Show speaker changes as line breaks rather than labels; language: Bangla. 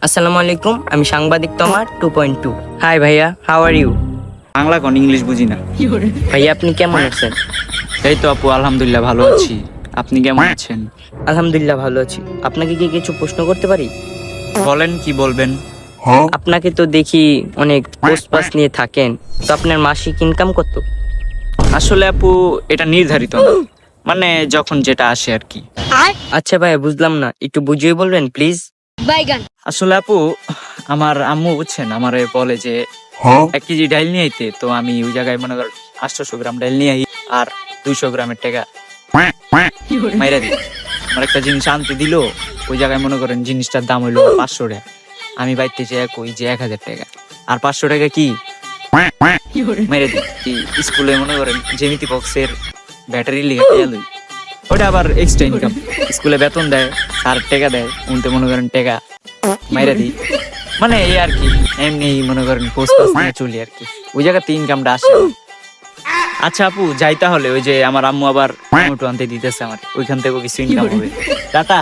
আসসালামু আলাইকুম, আমি সাংবাদিক তোমার 2.2। হাই ভাইয়া, হাউ আর ইউ?
বাংলা কোন ইংলিশ বুঝি না।
ভাইয়া আপনি কেমন আছেন?
এই তো আপু, আলহামদুলিল্লাহ ভালো আছি। আপনি কেমন আছেন?
আলহামদুলিল্লাহ ভালো আছি। আপনাকে কি কিছু প্রশ্ন করতে পারি?
বলেন, কি বলবেন?
আপনাকে তো দেখি অনেক পোস্ট পাস নিয়ে থাকেন, তো আপনার মাসিক ইনকাম কত?
আসলে আপু, এটা নির্ধারিত না, মানে যখন যেটা আসে আর কি।
আচ্ছা ভাইয়া, বুঝলাম না, একটু বুঝিয়ে বলবেন প্লিজ।
আসলে আপু, আমার আম্মু বুঝছেন আমারে বলে যে 1 কেজি ডাইল নিয়ে আইতে, তো আমি ওই জায়গায় মনে কর 800 গ্রাম ডাইল নিয়ে আই আর 200 গ্রামের টাকা মাইরা দিই। আমার একটা জিনিস আনতে দিল, ওই জায়গায় মনে করেন জিনিসটার দাম হইলো 500 টাকা। আমি বাইতে চাই কই যে 1000 টাকা, আর 500 টাকা কি মেরে দিই। স্কুলে মনে করেন জেমিতি বক্সের ব্যাটারি লিখে লই, ওটা আবার এক্সট্রা ইনকাম। স্কুলে বেতন দেয়, স্যার টাকা দেয়, উনতে মনে করেন টাকা মাইরা দিই। মানে এই আর কি, এমনি মনে করেন পোস্ট পাস নিয়ে চলি আর কি, ওই জায়গাতে ইনকামটা আসে। আচ্ছা আপু, যাই তাহলে। ওই যে আমার আম্মু আবার টমেটো আনতে দিতেছে আমার, ওইখান থেকে কিছু ইনকাম হবে। টাটা।